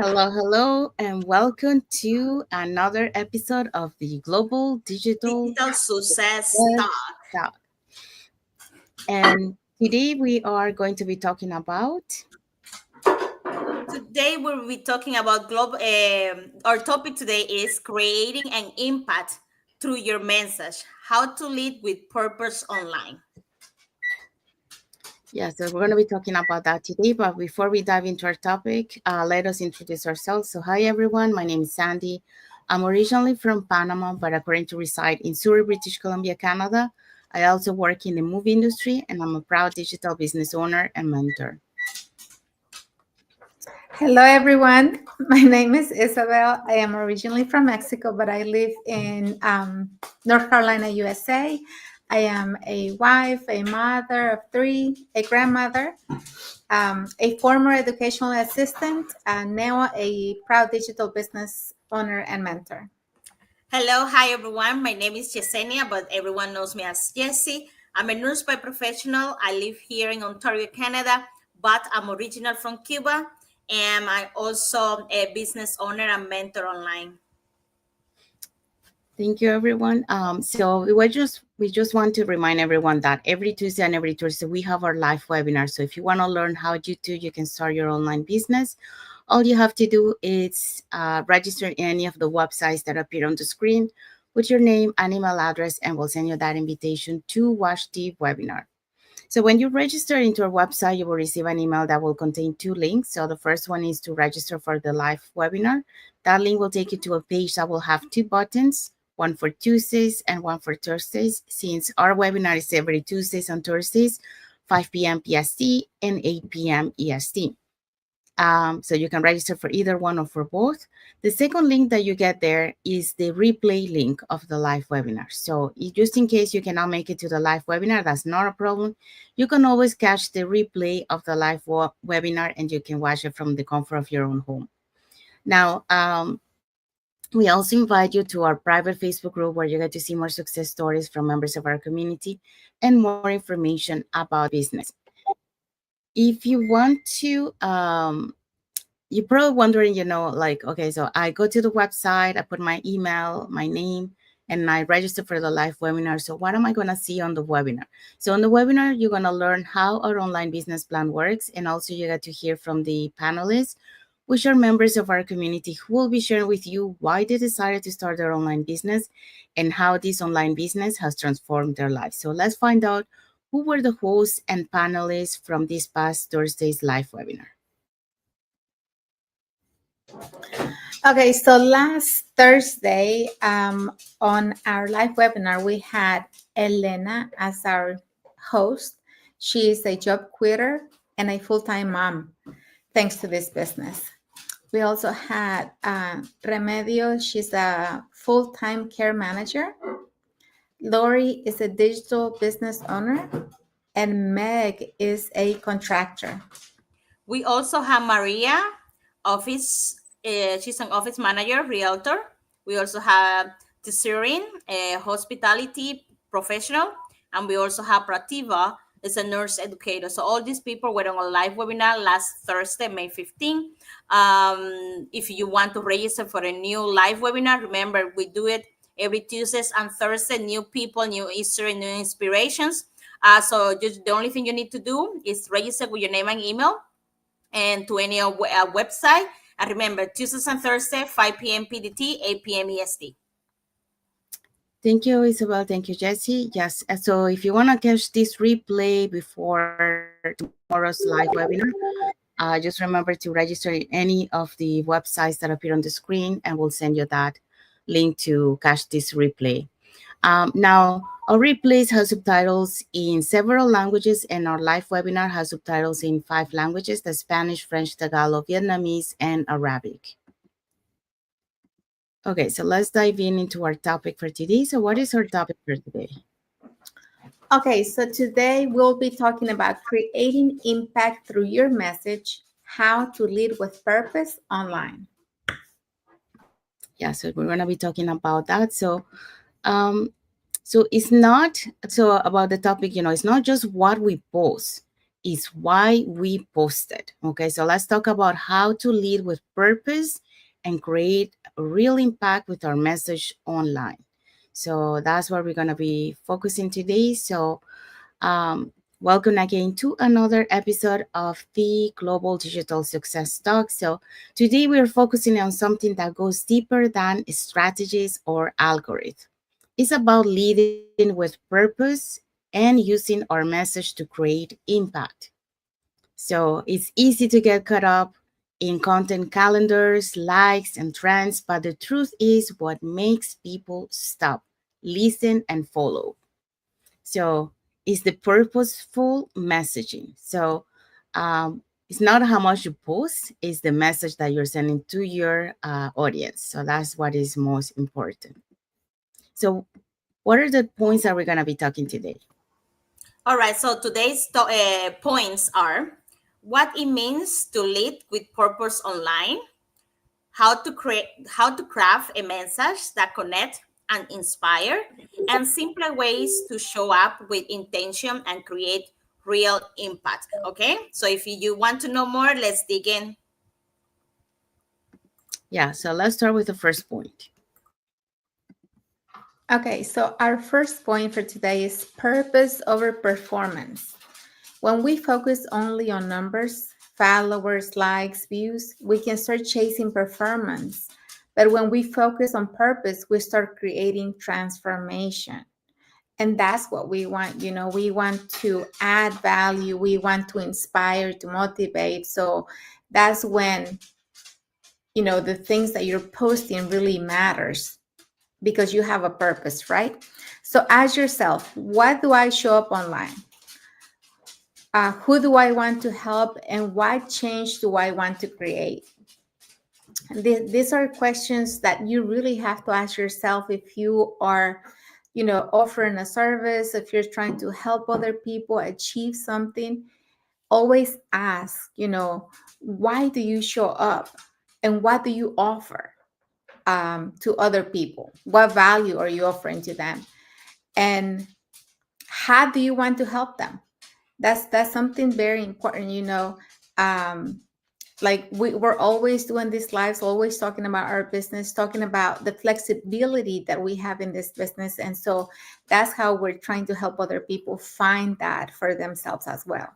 Hello, and welcome to another episode of the Global Digital Digital Success Success Talk. Talk. And today we are going to be talking about, Today we'll be talking about global. Our topic today is creating an impact through your message. How to lead with purpose online. so we're going to be talking about that today. But before we dive into our topic, let us introduce ourselves. So, hi everyone, my name is Sandy. I'm originally from Panama, but I currently reside in Surrey, British Columbia, Canada. I also work in the movie industry, and I'm a proud digital business owner and mentor. Hello, everyone. My name is Isabel. I am originally from Mexico, but I live in North Carolina, USA. I am a wife, a mother of three, a grandmother, a former educational assistant, and now a proud digital business owner and mentor. Hello, hi everyone. My name is Yesenia, but everyone knows me as Jessie. I'm a nurse by professional. I live here in Ontario, Canada, but I'm original from Cuba, and I'm also a business owner and mentor online. Thank you, everyone. So we just want to remind everyone that every Tuesday and every Thursday we have our live webinar. So if you want to learn how you can start your online business, all you have to do is register in any of the websites that appear on the screen with your name and email address, and we'll send you that invitation to watch the webinar. So when you register into our website, you will receive an email that will contain two links. So the first one is to register for the live webinar. That link will take you to a page that will have two buttons, one for Tuesdays and one for Thursdays. Since our webinar is every Tuesdays and Thursdays, 5 p.m. PST and 8 p.m. EST. So you can register for either one or for both. The second link that you get there is the replay link of the live webinar. So just in case you cannot make it to the live webinar, that's not a problem. You can always catch the replay of the live webinar and you can watch it from the comfort of your own home. Now, we also invite you to our private Facebook group where you get to see more success stories from members of our community and more information about business. If you want to, you're probably wondering, like, okay, so I go to the website, I put my email, my name, and I register for the live webinar. So what am I going to see on the webinar? So on the webinar, you're going to learn how our online business plan works. And also you get to hear from the panelists, which are members of our community who will be sharing with you why they decided to start their online business and how this online business has transformed their lives. So let's find out who were the hosts and panelists from this past Thursday's live webinar. Okay, so last Thursday on our live webinar, we had Elena as our host. She is a job quitter and a full-time mom, thanks to this business. We also had Remedio. She's a full-time care manager. Lori is a digital business owner, and Meg is a contractor. We also have Maria, office. She's an office manager, realtor. We also have Tessirin, a hospitality professional, and we also have Prativa, is a nurse educator. So all these people were on a live webinar last Thursday, May 15. If you want to register for a new live webinar, remember we do it every Tuesdays and Thursday. New people, new history, new inspirations. So just the only thing you need to do is register with your name and email and to any website. And remember, Tuesdays and Thursday, 5 p.m. PDT, 8 p.m. EST. Thank you, Isabel. Thank you, Jesse. Yes. So if you want to catch this replay before tomorrow's live webinar, just remember to register in any of the websites that appear on the screen, and we'll send you that link to catch this replay. Now, our replays have subtitles in several languages, and our live webinar has subtitles in 5 languages: the Spanish, French, Tagalog, Vietnamese, and Arabic. Okay, so let's dive into our topic for today. So what is our topic for today? Okay, so today we'll be talking about creating impact through your message, how to lead with purpose online. Yeah, so we're going to be talking about that. So it's not so about the topic, it's not just what we post, is why we posted. Okay, so let's talk about how to lead with purpose and create a real impact with our message online. So that's what we're going to be focusing today. So, welcome again to another episode of the Global Digital Success Talk. So, today we're focusing on something that goes deeper than strategies or algorithms. It's about leading with purpose and using our message to create impact. So it's easy to get caught up in content calendars, likes, and trends, but the truth is what makes people stop, listen, and follow. So it's the purposeful messaging. So it's not how much you post, it's the message that you're sending to your audience. So that's what is most important. So, what are the points that we're going to be talking today? All right, so today's points are what it means to lead with purpose online, how to craft a message that connect and inspire, and simpler ways to show up with intention and create real impact. Okay, so if you want to know more, let's dig in. Yeah, so let's start with the first point. Okay, so our first point for today is purpose over performance. When we focus only on numbers, followers, likes, views, we can start chasing performance. But when we focus on purpose, we start creating transformation. And that's what we want. We want to add value, we want to inspire, to motivate. So that's when, the things that you're posting really matters because you have a purpose, right? So ask yourself, what do I show up online? Who do I want to help, and what change do I want to create? These are questions that you really have to ask yourself if you are, offering a service, if you're trying to help other people achieve something. Always ask, why do you show up, and what do you offer to other people? What value are you offering to them, and how do you want to help them? That's something very important. Like we're always doing these lives, always talking about our business, talking about the flexibility that we have in this business. And so that's how we're trying to help other people find that for themselves as well.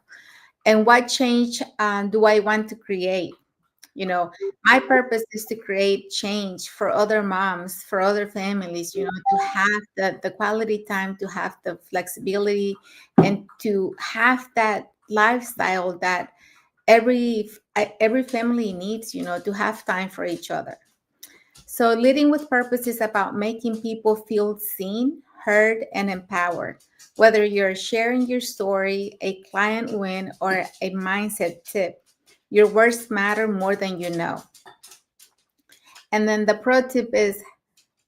And what change do I want to create? My purpose is to create change for other moms, for other families, to have the quality time, to have the flexibility, and to have that lifestyle that every family needs, to have time for each other. So leading with purpose is about making people feel seen, heard, and empowered. Whether you're sharing your story, a client win, or a mindset tip, your words matter more than you know. And then the pro tip is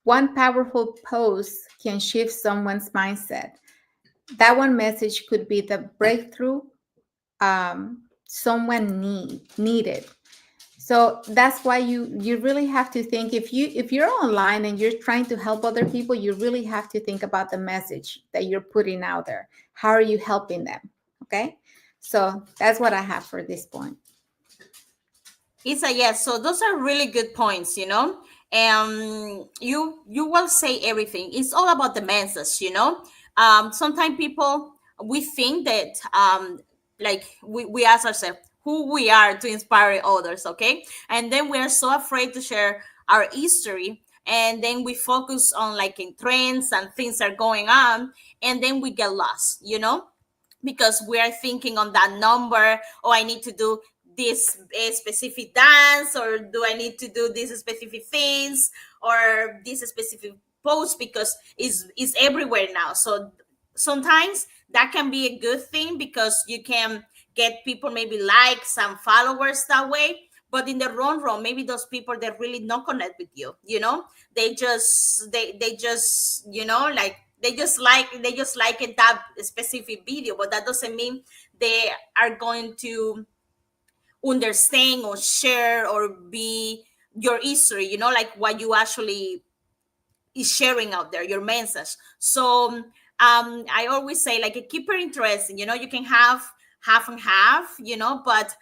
one powerful post can shift someone's mindset. That one message could be the breakthrough someone needed. So that's why you really have to think, if you're online and you're trying to help other people, you really have to think about the message that you're putting out there. How are you helping them? Okay, so that's what I have for this point. Isa, yes. So those are really good points, you will say everything. It's all about the message. Sometimes people, we think that like we ask ourselves who we are to inspire others, okay? And then we are so afraid to share our history, and then we focus on like in trends and things are going on, and then we get lost. Because we are thinking on that number. Oh, I need to do this specific dance, or do I need to do these specific things, or this specific post, because it's everywhere now. So sometimes that can be a good thing because you can get people maybe likes and followers that way. But in the wrong run, maybe those people that really not connect with you, they just like they just like it, that specific video, but that doesn't mean they are going to understand or share or be your history, like what you actually is sharing out there, your message. So I always say, like, keep it interesting. You can have half and half, but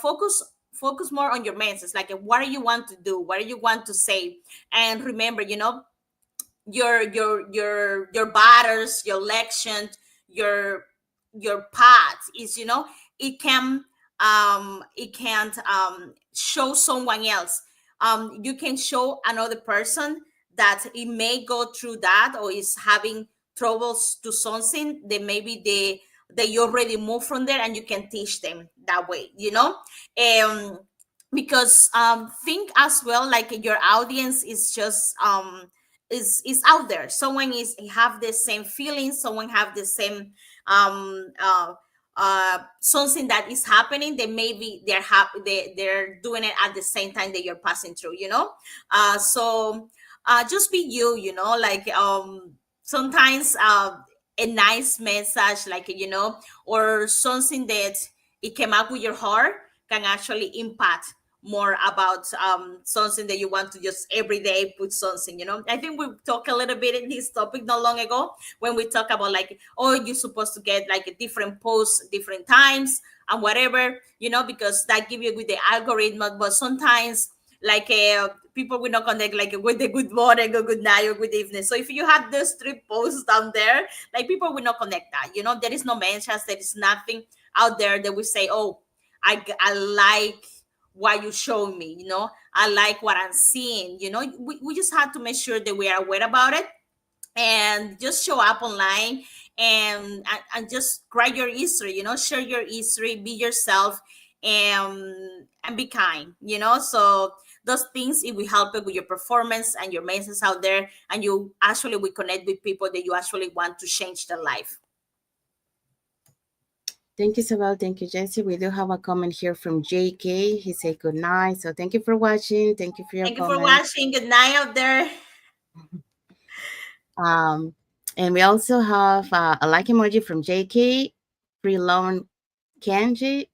focus more on your message, like what do you want to do, what do you want to say. And remember, your batters, your lections, your path is, it can it can't show someone else. You can show another person that it may go through that or is having troubles to something that maybe they already moved from there, and you can teach them that way, because think as well, like your audience is just is out there. Someone is have the same feelings, someone have the same um uh something that is happening, they maybe they're happy, they're doing it at the same time that you're passing through, so just be you, like sometimes a nice message, like, or something that it came up with your heart can actually impact more about something that you want to just every day put something. I think we talked a little bit in this topic not long ago when we talk about like, oh, you're supposed to get like a different posts different times and whatever, because that give you with the algorithm. But sometimes like people will not connect like with the good morning or good night or good evening. So if you have those three posts down there, like people will not connect that. There is no mentions, there is nothing out there that will say, oh, I like what you showed me, I like what I'm seeing. We just have to make sure that we are aware about it and just show up online and just write your history, share your history, be yourself, and be kind, so those things, it will help you with your performance and your message out there, and you actually will connect with people that you actually want to change their life. Thank you, Isabel. Thank you, Jesse. We do have a comment here from JK. He said good night. So thank you for watching. Thank you for your Thank you comment. for watching. Good night out there. And we also have a like emoji from JK, Freelon Kenji.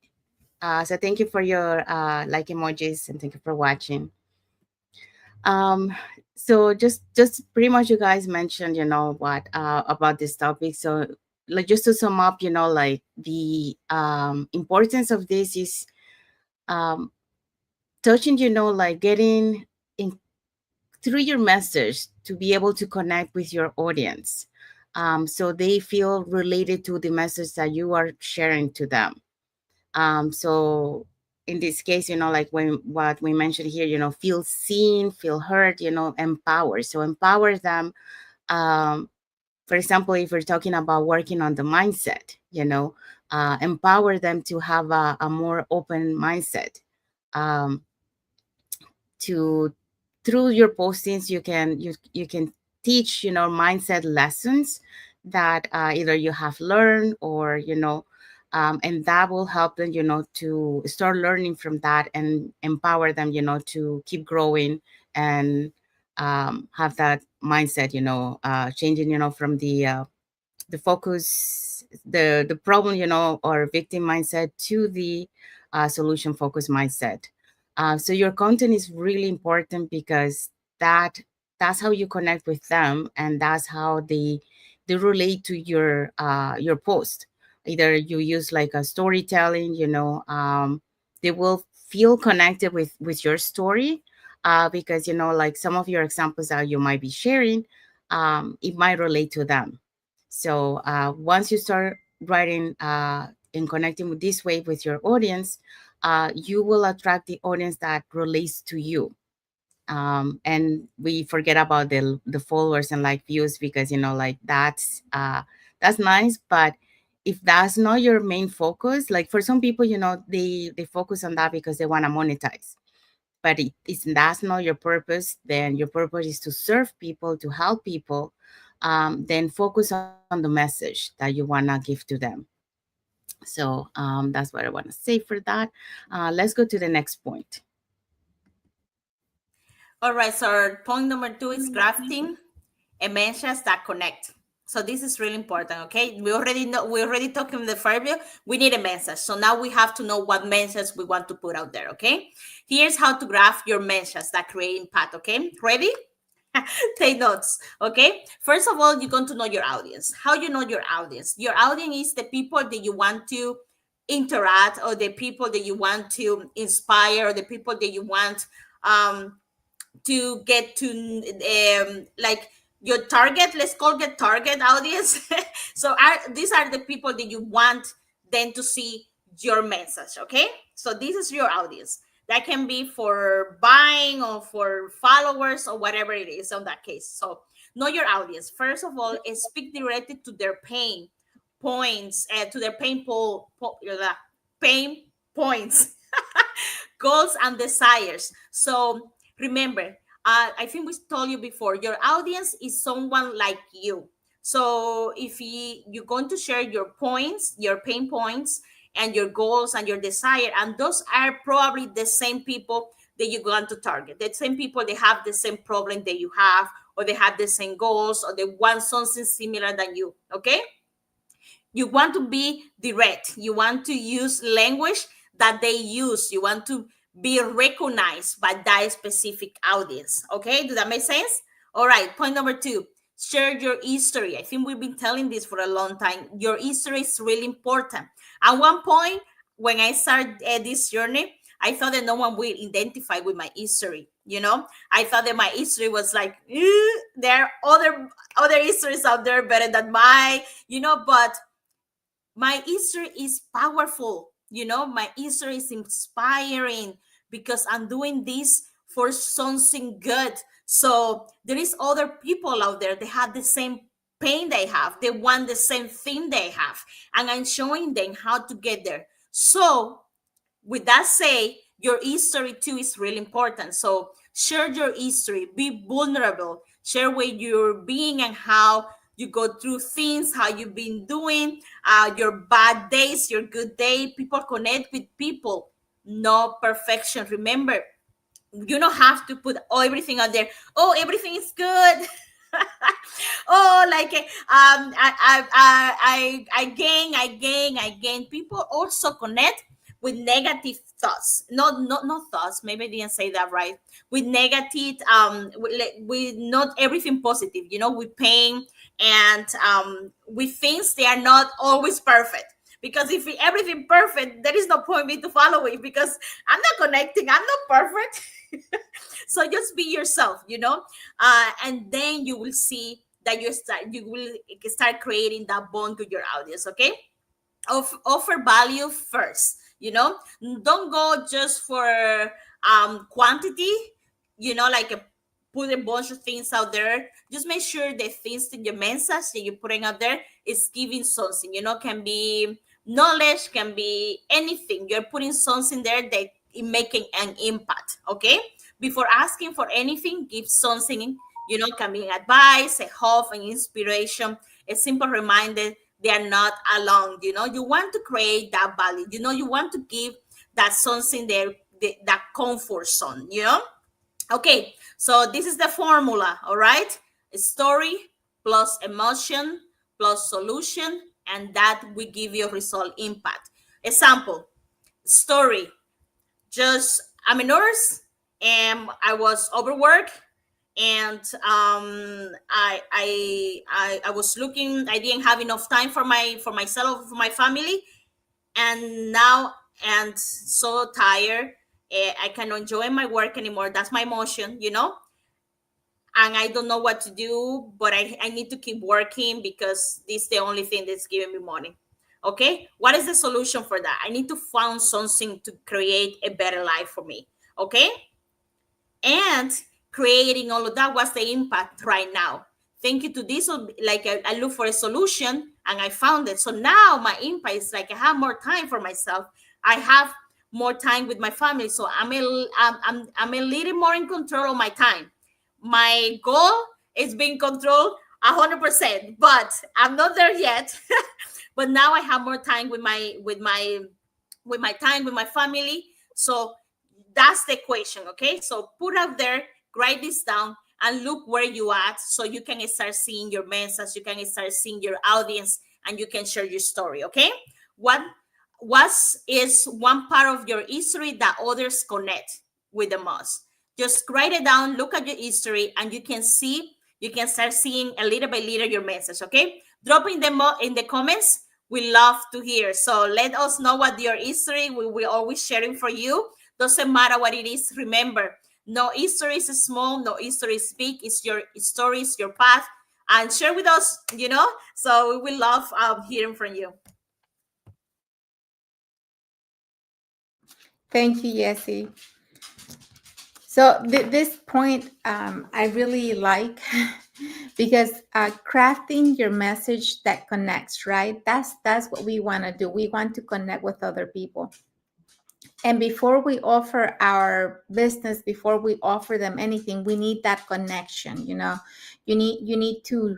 So thank you for your like emojis and thank you for watching. So just pretty much you guys mentioned, what about this topic. So like just to sum up, like the importance of this is touching, like getting in through your message to be able to connect with your audience, so they feel related to the message that you are sharing to them. So in this case, like when what we mentioned here, feel seen, feel heard, empower. So empower them. For example, if we're talking about working on the mindset, empower them to have a more open mindset. To through your postings, you can teach mindset lessons that either you have learned or and that will help them to start learning from that and empower them to keep growing and have that mindset changing from the focus, the problem or victim mindset to the solution focused mindset. So your content is really important because that's how you connect with them, and that's how they relate to your post. Either you use like a storytelling, they will feel connected with your story, because like some of your examples that you might be sharing, it might relate to them. So once you start writing and connecting with this way with your audience, you will attract the audience that relates to you. And we forget about the followers and like views, because like that's nice, but if that's not your main focus, like for some people, they focus on that because they want to monetize. But that's not your purpose. Then your purpose is to serve people, to help people. Then focus on the message that you want to give to them. So that's what I want to say for that. Let's go to the next point. All right, so our point number 2 is crafting a message that connect. So this is really important, okay? We already talked in the first video, we need a message. So now we have to know what message we want to put out there, okay? Here's how to craft your message that create impact, okay? Ready? Take notes, okay? First of all, you're going to know your audience. How you know your audience? Your audience is the people that you want to interact, or the people that you want to inspire, or the people that you want to get to, like your target, let's call it target audience. So these are the people that you want them to see your message. Okay, so this is your audience. That can be for buying or for followers or whatever it is on that case. So know your audience. First of all, speak directly to their pain points, to their pain points, goals and desires. So remember, I think we told you before, your audience is someone like you. So if you're going to share your points, your pain points, and your goals and your desire, and those are probably the same people that you're going to target, the same people that have the same problem that you have, or they have the same goals, or they want something similar than you. Okay, you want to be direct. You want to use language that they use. You want to be recognized by that specific audience. Okay, does that make sense? All right, point number 2, share your history. I think we've been telling this for a long time. Your history is really important. At one point, when I started this journey, I thought that no one will identify with my history. You know, I thought that my history was like, there are other histories out there better than my, but my history is powerful. My history is inspiring because I'm doing this for something good. So there is other people out there that have the same pain they have. They want the same thing they have. And I'm showing them how to get there. So with that say, your history too is really important. So share your history, be vulnerable, share where you're being and how you go through things, how you've been doing, your bad days, your good day. People connect with people. No perfection. Remember, you don't have to put everything out there. Oh, everything is good. Oh, like I gain. People also connect with negative thoughts. Not thoughts. Maybe I didn't say that right. With negative, with not everything positive. With pain and with things they are not always perfect. Because if everything perfect, there is no point me to follow it because I'm not connecting. I'm not perfect. So just be yourself, and then you will see that you will start creating that bond with your audience. Okay, offer value first. Don't go just for quantity. Like put a bunch of things out there. Just make sure the things that your message that you're putting out there is giving something. Can be knowledge, can be anything. You're putting something there that is making an impact. Okay, before asking for anything, give something. Can be advice, a hope, an inspiration, a simple reminder they are not alone. You want to create that value. You want to give that something there, that comfort zone. Okay, so this is the formula. All right, story plus emotion plus solution, and that will give you result impact. Example, story. Just, I'm a nurse and I was overworked, and I was looking. I didn't have enough time for myself, for my family, and now and so tired. I cannot enjoy my work anymore. That's my emotion, and I don't know what to do, but I need to keep working because this is the only thing that's giving me money. Okay, what is the solution for that? I need to find something to create a better life for me. Okay, and creating all of that, what's the impact right now? Thank you to this, like I look for a solution and I found it. So now my impact is like I have more time for myself. I have more time with my family. So I'm a little more in control of my time. My goal is being controlled 100%, but I'm not there yet. But now I have more time with my time with my family. So that's the equation. Okay, so put out there, write this down, and look where you at, so you can start seeing your message, you can start seeing your audience, and you can share your story. Okay, what is one part of your history that others connect with the most? Just write it down, look at your history, and you can start seeing a little by little your message. Okay, drop in the comments We love to hear. So let us know what your history. We will always sharing for you. Doesn't matter what it is. Remember, no history is small, no history is big. It's your stories, your path, and share with us. So we will love hearing from you. Thank you, Jessie. So this point I really like because crafting your message that connects, right? That's what we want to do. We want to connect with other people. And before we offer our business, before we offer them anything, we need that connection. You need to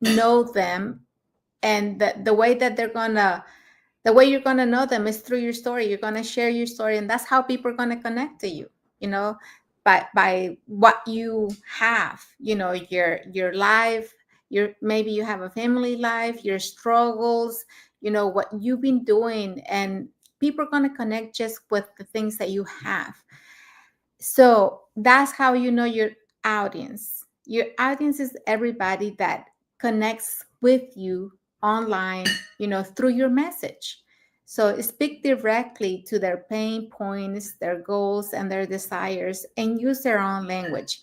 know them, and the way that the way you're gonna know them is through your story. You're gonna share your story, and that's how people are gonna connect to you. You know, by what you have. Your life. Maybe you have a family life, your struggles. What you've been doing, and people are gonna connect just with the things that you have. So that's how you know your audience. Your audience is everybody that connects with you online, through your message. So speak directly to their pain points, their goals, and their desires, and use their own language.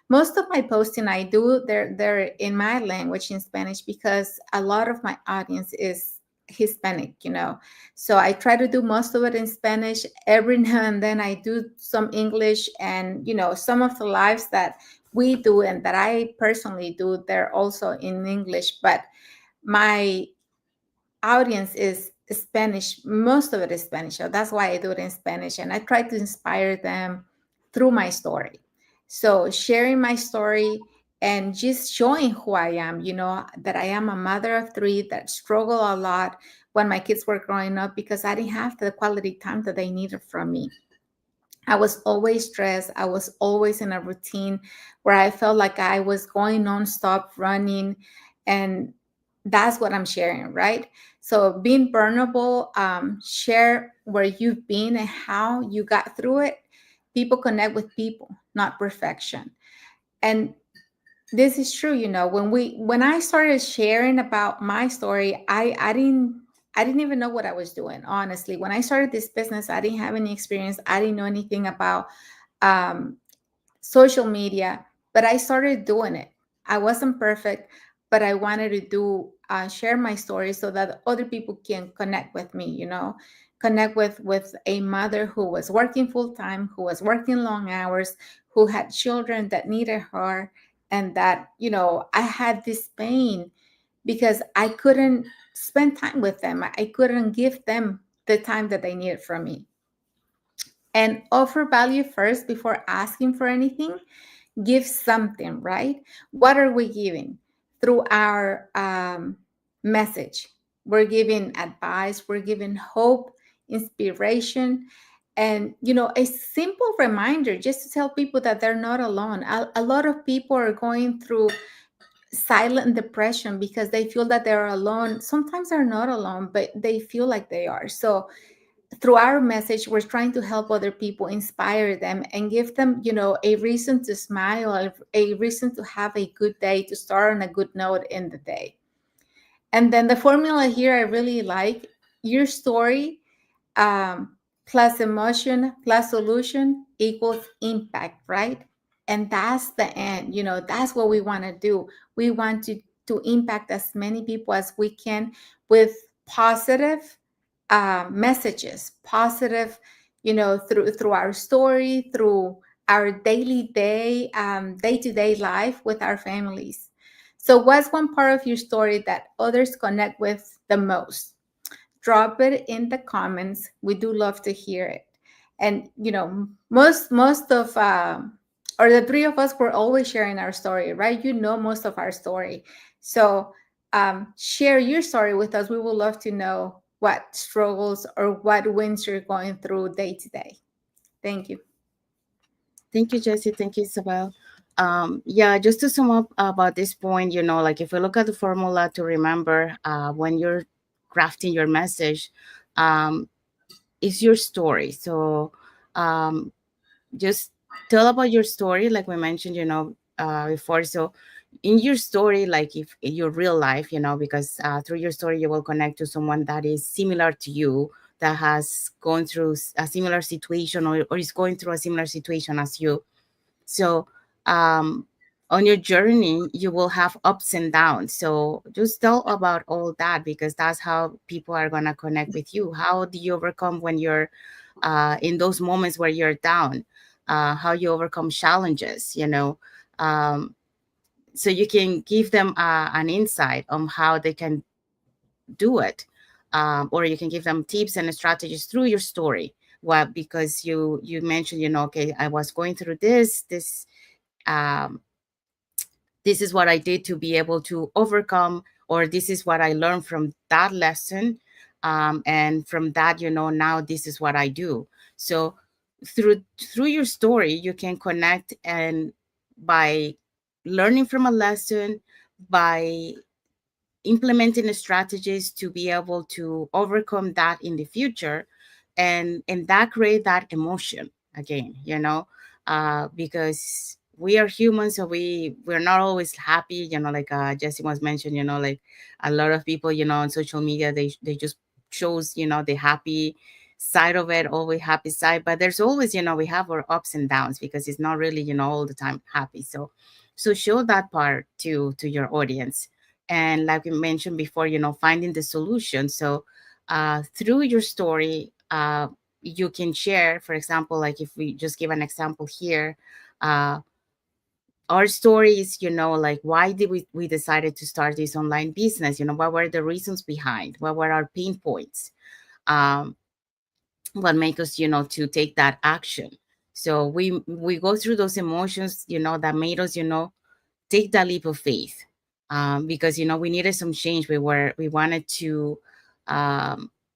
Most of my posting I do, they're in my language, in Spanish, because a lot of my audience is Hispanic. So I try to do most of it in Spanish. Every now and then I do some English, and some of the lives that we do and that I personally do, they're also in English, but my audience is Spanish. Most of it is Spanish. So that's why I do it in Spanish, and I try to inspire them through my story. So sharing my story and just showing who I am, that I am a mother of three that struggle a lot when my kids were growing up because I didn't have the quality time that they needed from me. I was always stressed. I was always in a routine where I felt like I was going nonstop running. And that's what I'm sharing, right? So being burnable, share where you've been and how you got through it. People connect with people, not perfection. And this is true. When I started sharing about my story, I didn't even know what I was doing, honestly. When I started this business, I didn't have any experience. I didn't know anything about um, social media, but I started doing it. I wasn't perfect, but I wanted to share my story so that other people can connect with me. Connect with a mother who was working full time, who was working long hours, who had children that needed her, and that I had this pain because I couldn't spend time with them. I couldn't give them the time that they needed from me. And offer value first before asking for anything. Give something, right? What are we giving through our message? We're giving advice, we're giving hope, inspiration, and a simple reminder just to tell people that they're not alone. A lot of people are going through silent depression because they feel that they're alone. Sometimes they're not alone, but they feel like they are. So through our message, we're trying to help other people, inspire them, and give them, a reason to smile, a reason to have a good day, to start on a good note in the day. And then the formula here I really like: your story plus emotion plus solution equals impact, right? And that's the end. That's what we want to do. We want to impact as many people as we can with positive messages, positive, through our story, through our day-to-day life with our families. So what's one part of your story that others connect with the most? Drop it in the comments. We do love to hear it. And most of or the three of us were always sharing our story, right? Most of our story. So share your story with us. We would love to know what struggles or what wins you're going through day to day. Thank you. Thank you, Jessie. Thank you, Isabel. Yeah, just to sum up about this point, like if we look at the formula to remember when you're crafting your message, is your story. So just tell about your story, like we mentioned, before. So in your story, like if in your real life, because through your story you will connect to someone that is similar to you, that has gone through a similar situation, or is going through a similar situation as you. So on your journey you will have ups and downs, so just tell about all that, because that's how people are going to connect with you. How do you overcome when you're in those moments where you're down, how you overcome challenges, um, so you can give them an insight on how they can do it, or you can give them tips and strategies through your story. Well, because you mentioned, okay, I was going through um, this is what I did to be able to overcome, or this is what I learned from that lesson, and from that, now this is what I do. So through your story you can connect, and by learning from a lesson, by implementing strategies to be able to overcome that in the future, and that create that emotion again, because we are humans, so we're not always happy, like Jesse was mentioned, like a lot of people, on social media, they just shows, the happy side of it, always happy side, but there's always, we have our ups and downs, because it's not really, all the time happy. So show that part to your audience. And like we mentioned before, finding the solution. So through your story, you can share, for example, like if we just give an example here, uh, our stories, like why did we decided to start this online business, what were the reasons behind, what were our pain points, um, what make us, to take that action. So we go through those emotions, that made us, take that leap of faith, because we needed some change. We wanted to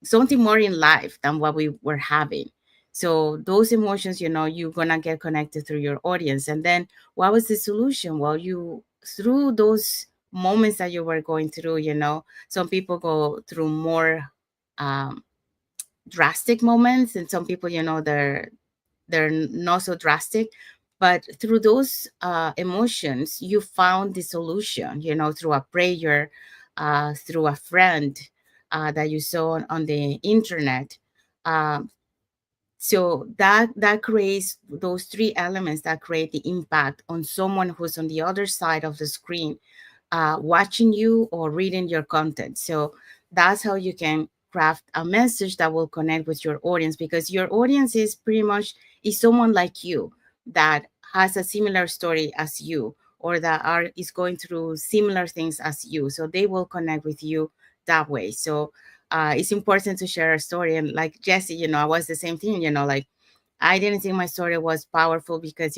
something more in life than what we were having. So those emotions, you're gonna get connected through your audience. And then what was the solution? Well, you through those moments that you were going through, some people go through more um, drastic moments, and some people, they're not so drastic, but through those emotions you found the solution, through a prayer, through a friend that you saw on the internet. um, so that creates those three elements that create the impact on someone who's on the other side of the screen, watching you or reading your content. So that's how you can craft a message that will connect with your audience, because your audience is pretty much is someone like you that has a similar story as you, or that is going through similar things as you. So they will connect with you that way. So it's important to share a story. And like Jesse, I was the same thing, like I didn't think my story was powerful, because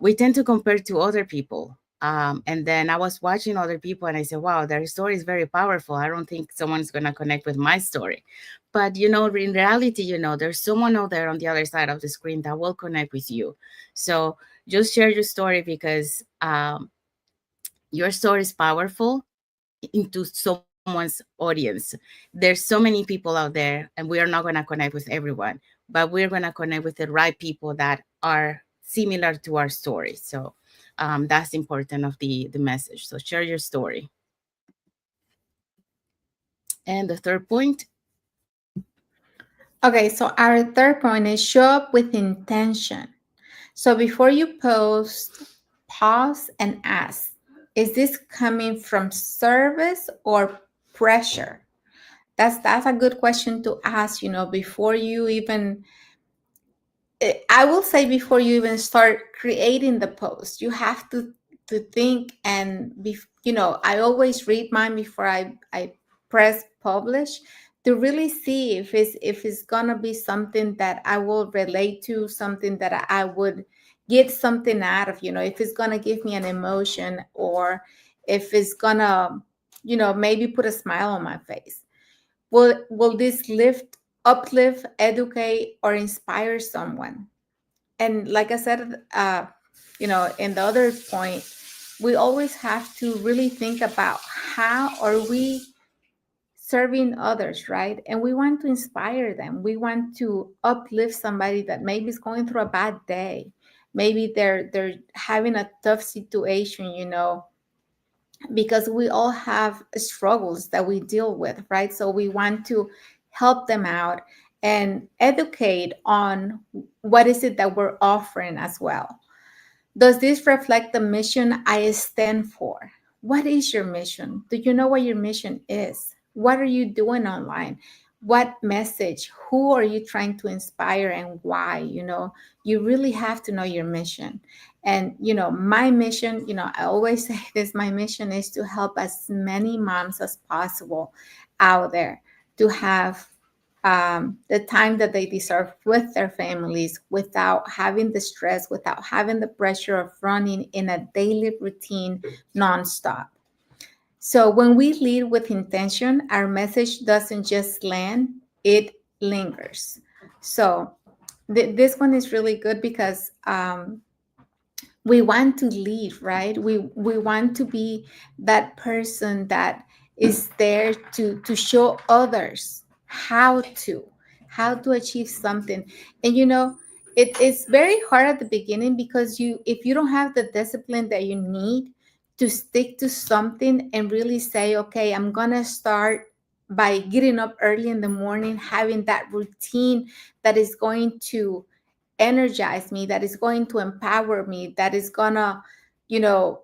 we tend to compare to other people. And then I was watching other people and I said, wow, their story is very powerful. I don't think someone's going to connect with my story. But, in reality, there's someone out there on the other side of the screen that will connect with you. So just share your story, because your story is powerful into someone's audience. There's so many people out there, and we are not going to connect with everyone, but we're going to connect with the right people that are similar to our story. So that's important of the message. So share your story. And the third point. Okay, so our third point is show up with intention. So before you post, pause and ask, is this coming from service or pressure? That's a good question to ask, before you even, I will say, before you even start creating the post, you have to think and be, I always read mine before I press publish, to really see if it's gonna be something that I will relate to, something that I would get something out of, if it's gonna give me an emotion, or if it's gonna, maybe put a smile on my face. Will this uplift, educate, or inspire someone? And like I said, in the other point, we always have to really think about how are we serving others, right? And we want to inspire them. We want to uplift somebody that maybe is going through a bad day. maybe they're having a tough situation, because we all have struggles that we deal with, right? So we want to help them out and educate on what is it that we're offering as well. Does this reflect the mission I stand for? What is your mission? Do you know what your mission is? What are you doing online? What message? Who are you trying to inspire and why? You really have to know your mission. And, my mission, I always say this, my mission is to help as many moms as possible out there to have the time that they deserve with their families without having the stress, without having the pressure of running in a daily routine nonstop. So when we lead with intention, our message doesn't just land, it lingers. So this one is really good because we want to lead, right? We want to be that person that is there to show others how to achieve something. And it's very hard at the beginning because if you don't have the discipline that you need to stick to something and really say, okay, I'm gonna start by getting up early in the morning, having that routine that is going to energize me, that is going to empower me, that is gonna, you know,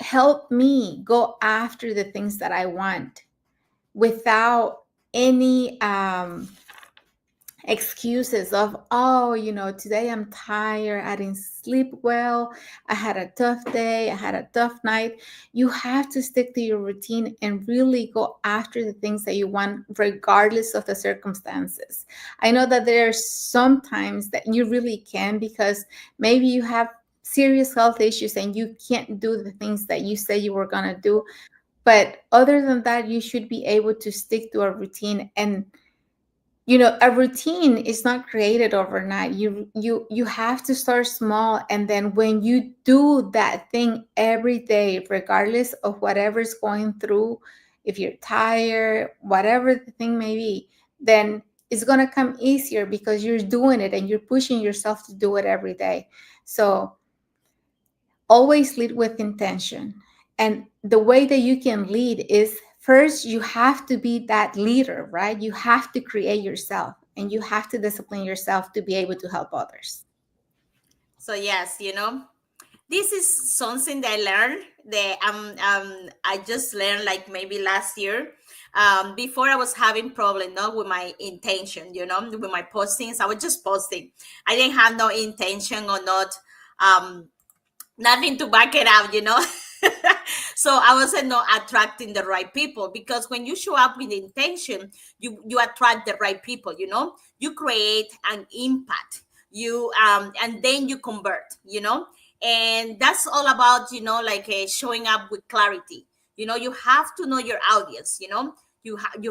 help me go after the things that I want without any excuses of, oh, today I'm tired, I didn't sleep well, I had a tough day, I had a tough night. You have to stick to your routine and really go after the things that you want regardless of the circumstances. I know that there are some times that you really can, because maybe you have serious health issues and you can't do the things that you said you were going to do. But other than that, you should be able to stick to a routine. And a routine is not created overnight. You have to start small, and then when you do that thing every day, regardless of whatever's going through, if you're tired, whatever the thing may be, then it's going to come easier because you're doing it and you're pushing yourself to do it every day. So always lead with intention. And the way that you can lead is, first, you have to be that leader, right? You have to create yourself and you have to discipline yourself to be able to help others. So yes, this is something that I learned that I just learned like maybe last year. Before I was having problem, with my intention, with my postings. I was just posting. I didn't have no intention or not, nothing to back it up. So I wasn't not attracting the right people, because when you show up with intention, you attract the right people. You create an impact. You and then you convert. And that's all about like showing up with clarity. You have to know your audience. You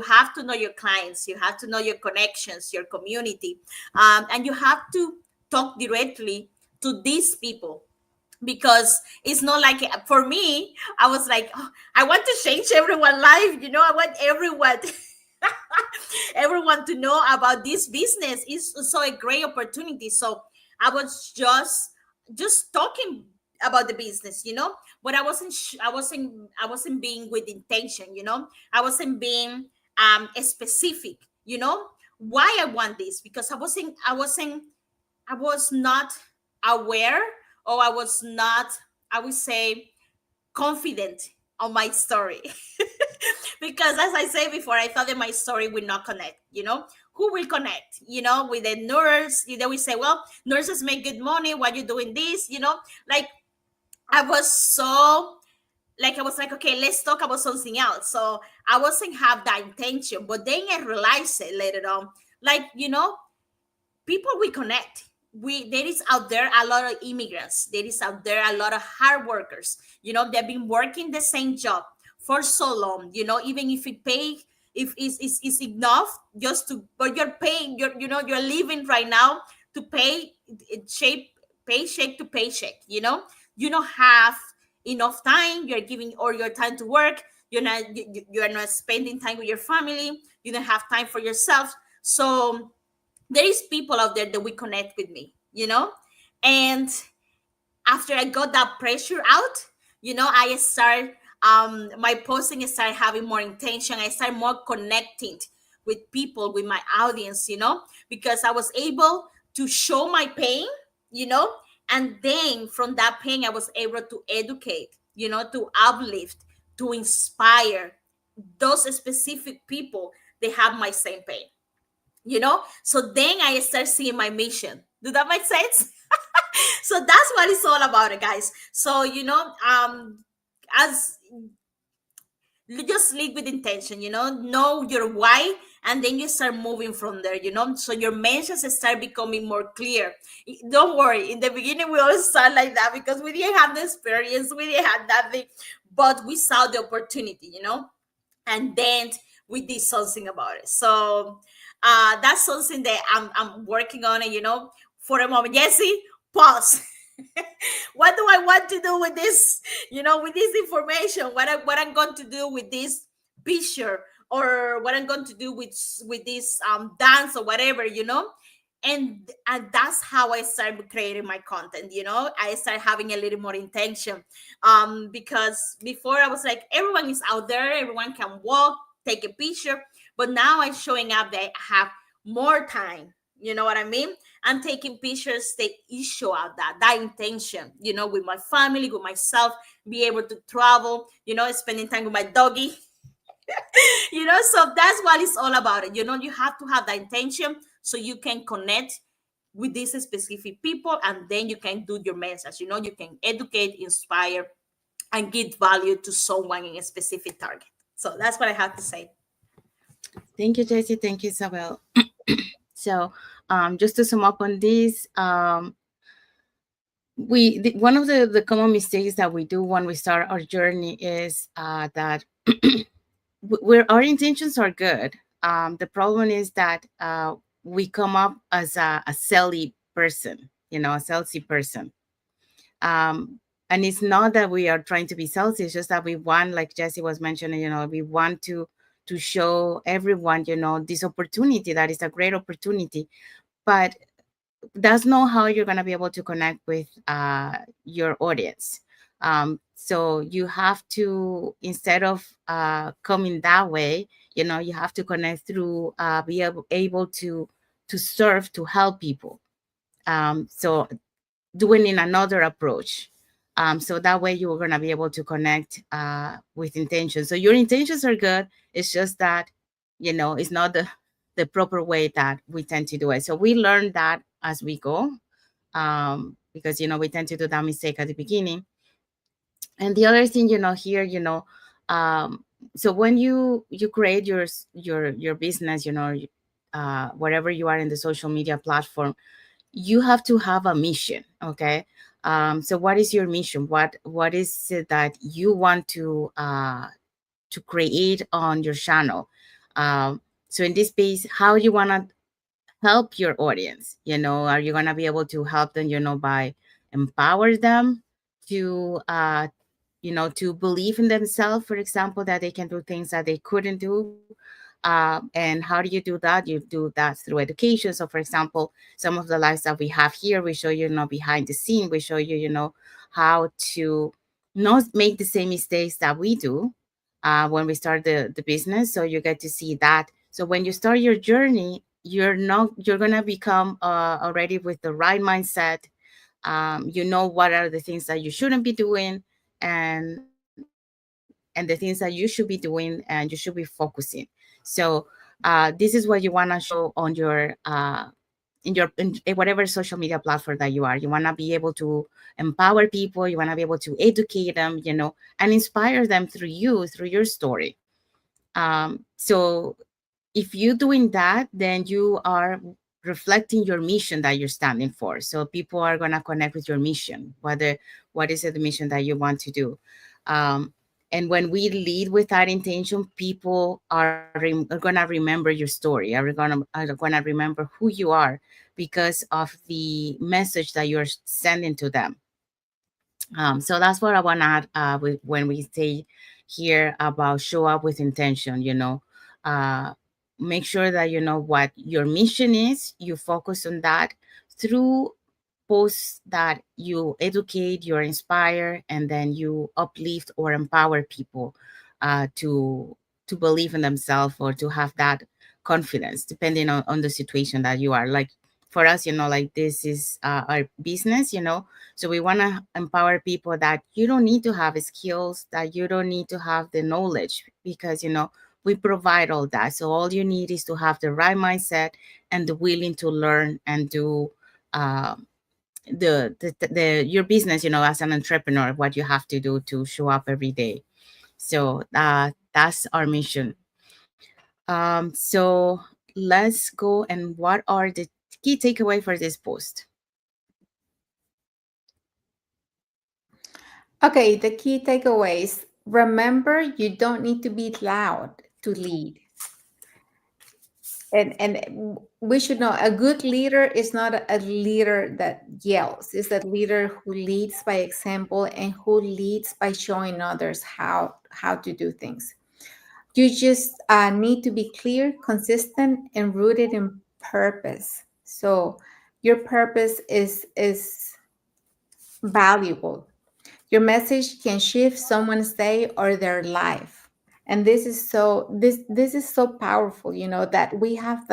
have to know your clients. You have to know your connections, your community, and you have to talk directly to these people, because it's not like, for me, I was like, oh, I want to change everyone's life. I want everyone to know about this business. Is so a great opportunity. So I was just talking about the business, but I wasn't being with intention. I wasn't being specific, why I want this, because I was not aware, or I was not, I would say, confident on my story. Because as I said before, I thought that my story would not connect. Who will connect, with the nurse? We say, well, nurses make good money, why you doing this? Like, I was so, like, I was like, okay, let's talk about something else. So I wasn't have that intention, but then I realized it later on, like, people we connect. There is out there a lot of immigrants. There is out there a lot of hard workers. They've been working the same job for so long. Even if it pay, if is enough just to, but you're paying. You're living right now to pay paycheck to paycheck. You don't have enough time. You're giving all your time to work. You're not spending time with your family. You don't have time for yourself. So there is people out there that we connect with me, and after I got that pressure out, I start my posting start having more intention. I start more connecting with people, with my audience, because I was able to show my pain, you know, and then from that pain I was able to educate, to uplift, to inspire those specific people. They have my same pain, so then I start seeing my mission. Do that make sense? So that's what it's all about, guys. So as just lead with intention, know your why, and then you start moving from there, so your mentions start becoming more clear. Don't worry, in the beginning we always start like that because we didn't have the experience, we didn't have nothing, but we saw the opportunity, and then we did something about it. So that's something that I'm working on it, for a moment. Jesse, pause. What do I want to do with this, with this information? What I'm going to do with this picture, or what I'm going to do with this dance or whatever, and that's how I started creating my content. I started having a little more intention, because before I was like, everyone is out there, everyone can walk, take a picture, but now I'm showing up that I have more time. You know what I mean? I'm taking pictures, they issue out that intention, with my family, with myself, be able to travel, spending time with my doggy. So that's what it's all about it. You have to have the intention so you can connect with these specific people, and then you can do your message. You can educate, inspire, and give value to someone in a specific target. So that's what I have to say. Thank you, Jessie. Thank you, Isabel. So just to sum up on this, one of the common mistakes that we do when we start our journey is that our intentions are good. The problem is that we come up as a selly person, a salesy person. And it's not that we are trying to be salesy, it's just that we want, like Jessie was mentioning, we want to show everyone, this opportunity that is a great opportunity. But that's not how you're going to be able to connect with your audience. So you have to, instead of coming that way, you have to connect through be able to serve, to help people. So doing in another approach. So that way you're going to be able to connect with intention. So your intentions are good. It's just that, it's not the proper way that we tend to do it. So we learn that as we go, because, we tend to do that mistake at the beginning. And the other thing, here, so when you create your business, wherever you are in the social media platform, you have to have a mission. Okay. So what is your mission? What is it that you want to create on your channel? So in this case, how you want to help your audience? Are you going to be able to help them, by empower them to, to believe in themselves, for example, that they can do things that they couldn't do? And how do you do that? You do that through education. So, for example, some of the lives that we have here, we show you, behind the scene. We show you, how to not make the same mistakes that we do when we start the business. So you get to see that. So when you start your journey, you're gonna become already with the right mindset. What are the things that you shouldn't be doing, and the things that you should be doing, and you should be focusing. So this is what you want to show on your in whatever social media platform that you are. You want to be able to empower people, you want to be able to educate them, and inspire them through your story. So if you're doing that, then you are reflecting your mission that you're standing for. So people are going to connect with your mission, what is it, the mission that you want to do. And when we lead with that intention, people are going to remember your story, are going to remember who you are because of the message that you're sending to them. So that's what I want to add when we say here about show up with intention. Make sure that you know what your mission is. You focus on that through posts that you educate, you inspire, and then you uplift or empower people to believe in themselves or to have that confidence, depending on the situation that you are. Like for us, like this is our business, so we want to empower people that you don't need to have skills, that you don't need to have the knowledge, because we provide all that. So all you need is to have the right mindset and the willing to learn and do uh, the your business, as an entrepreneur, what you have to do to show up every day. So that's our mission. So let's go, and what are the key takeaway for this post? Okay, the key takeaways. Remember, you don't need to be loud to lead. And we should know a good leader is not a leader that yells. It's a leader who leads by example and who leads by showing others how to do things. You just need to be clear, consistent, and rooted in purpose. So your purpose is valuable. Your message can shift someone's day or their life. And this is so powerful, that we have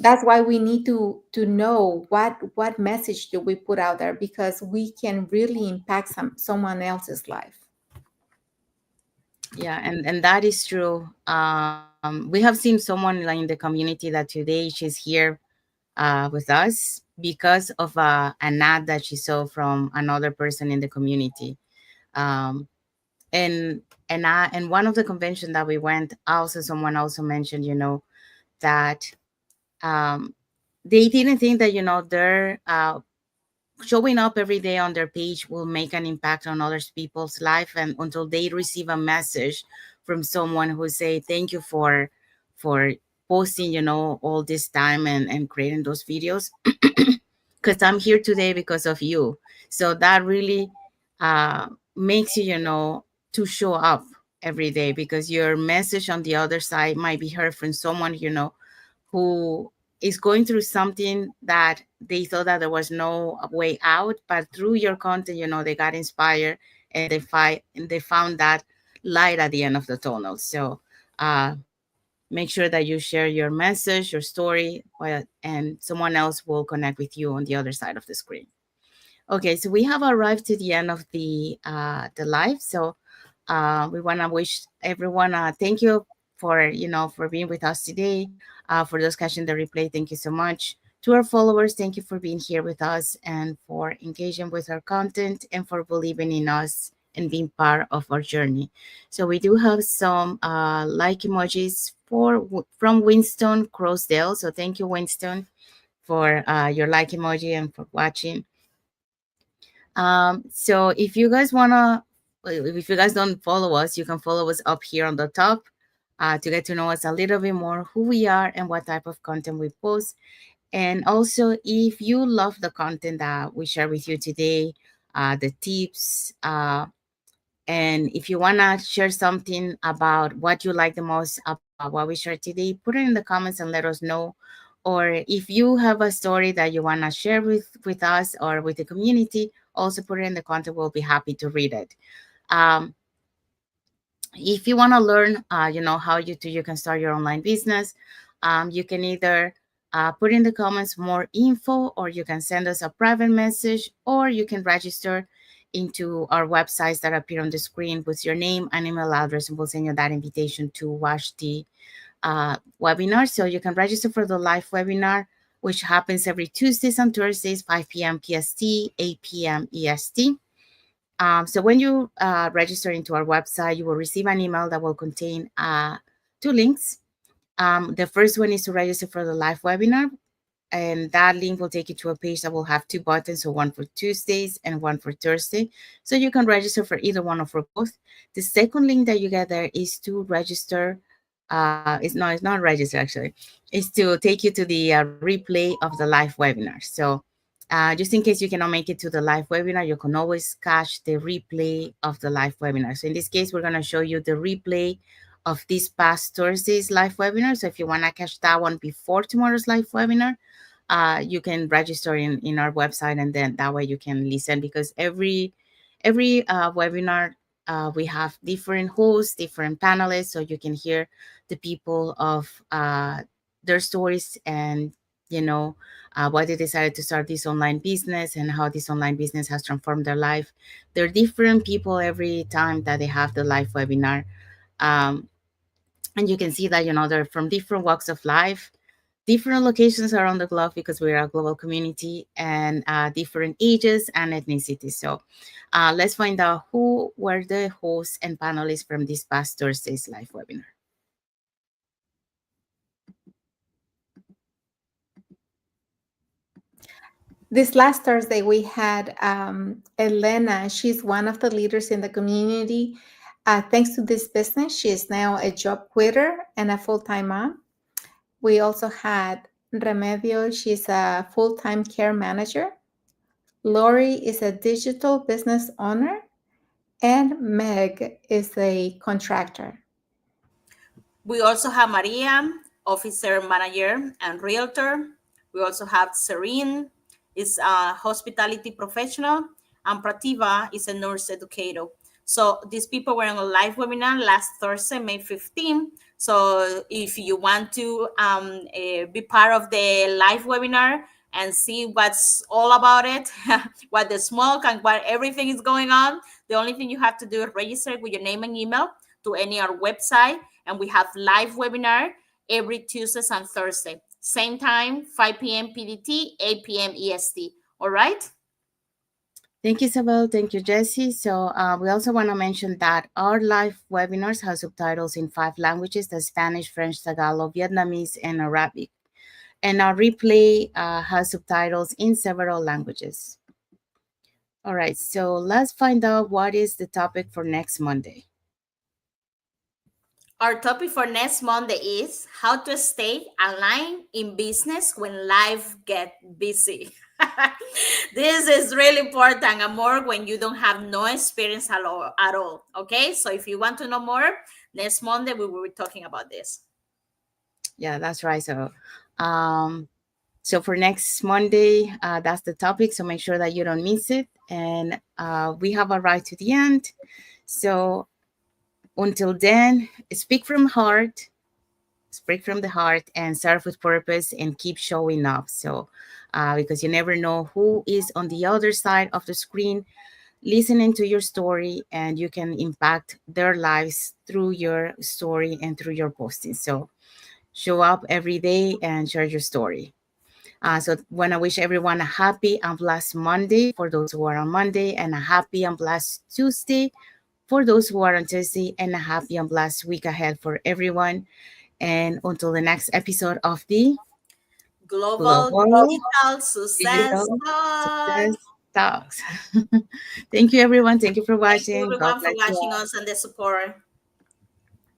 that's why we need to know what message do we put out there, because we can really impact someone else's life. Yeah, and that is true. We have seen someone like in the community that today she's here with us because of an ad that she saw from another person in the community. Um, and one of the convention that we went, also someone also mentioned, that um, they didn't think that their showing up every day on their page will make an impact on other people's life, and until they receive a message from someone who say thank you for posting all this time and creating those videos, because I'm here today because of you. So that really makes you to show up every day, because your message on the other side might be heard from someone who is going through something that they thought that there was no way out, but through your content, they got inspired, and they found that light at the end of the tunnel. So make sure that you share your message, your story, and someone else will connect with you on the other side of the screen. Okay, so we have arrived to the end of the live. So we want to wish everyone thank you for being with us today. For those catching the replay, thank you so much. To our followers, thank you for being here with us and for engaging with our content and for believing in us and being part of our journey. So we do have some like emojis from Winston Crossdale. So thank you, Winston, for your like emoji and for watching. So if you guys don't follow us, you can follow us up here on the top to get to know us a little bit more, who we are and what type of content we post. And also, if you love the content that we share with you today, the tips, and if you want to share something about what you like the most about what we shared today, put it in the comments and let us know. Or if you have a story that you want to share with us or with the community, also put it in the content. We'll be happy to read it. If you want to learn, how you can start your online business, you can either put in the comments more info, or you can send us a private message, or you can register into our websites that appear on the screen with your name and email address, and we'll send you that invitation to watch the webinar. So you can register for the live webinar, which happens every Tuesdays and Thursdays, 5 p.m. PST, 8 p.m. EST. So when you register into our website, you will receive an email that will contain 2 links. The first one is to register for the live webinar, and that link will take you to a page that will have 2 buttons, so one for Tuesdays and one for Thursday. So you can register for either one or for both. The second link that you get there is to register. It's not register actually. It's to take you to the replay of the live webinar. So just in case you cannot make it to the live webinar, you can always catch the replay of the live webinar. So in this case, we're going to show you the replay of this past Thursday's live webinar. So if you want to catch that one before tomorrow's live webinar, you can register in our website, and then that way you can listen, because every webinar, we have different hosts, different panelists, so you can hear the people of their stories, and you know why they decided to start this online business and how this online business has transformed their life. There are different people every time that they have the live webinar. um, and you can see that they're from different walks of life, different locations around the globe, because we're a global community, and different ages and ethnicities. So let's find out who were the hosts and panelists from this past Thursday's live webinar. This last Thursday, we had Elena. She's one of the leaders in the community. Thanks to this business, she is now a job quitter and a full-time mom. We also had Remedio. She's a full-time care manager. Lori is a digital business owner. And Meg is a contractor. We also have Maria, officer manager and realtor. We also have Serene, is a hospitality professional, and Prativa is a nurse educator. So these people were on a live webinar last Thursday, May 15. So if you want to be part of the live webinar and see what's all about it, what the smoke and what everything is going on, the only thing you have to do is register with your name and email to any our website. And we have live webinar every Tuesdays and Thursday. Same time, 5 p.m. PDT, 8 p.m. EST. All right? Thank you, Isabel. Thank you, Jessie. So we also want to mention that our live webinars have subtitles in 5 languages: the Spanish, French, Tagalog, Vietnamese, and Arabic. And our replay has subtitles in several languages. All right, so let's find out what is the topic for next Monday. Our topic for next Monday is how to stay aligned in business when life gets busy. This is really important, and more when you don't have no experience at all. Okay, so if you want to know more, next Monday we will be talking about this. Yeah, that's right. So for next Monday, that's the topic. So make sure that you don't miss it. And we have arrived to the end. So until then, speak from the heart, and serve with purpose, and keep showing up. So because you never know who is on the other side of the screen listening to your story, and you can impact their lives through your story and through your posting. So show up every day and share your story. So want to wish everyone a happy and blessed Monday for those who are on Monday, and a happy and blessed Tuesday for those who are on Tuesday, and a happy and blessed week ahead for everyone. And until the next episode of the Global Digital Success Talks. Thank you, everyone. Thank you for watching. Thank you, everyone, for watching us and the support.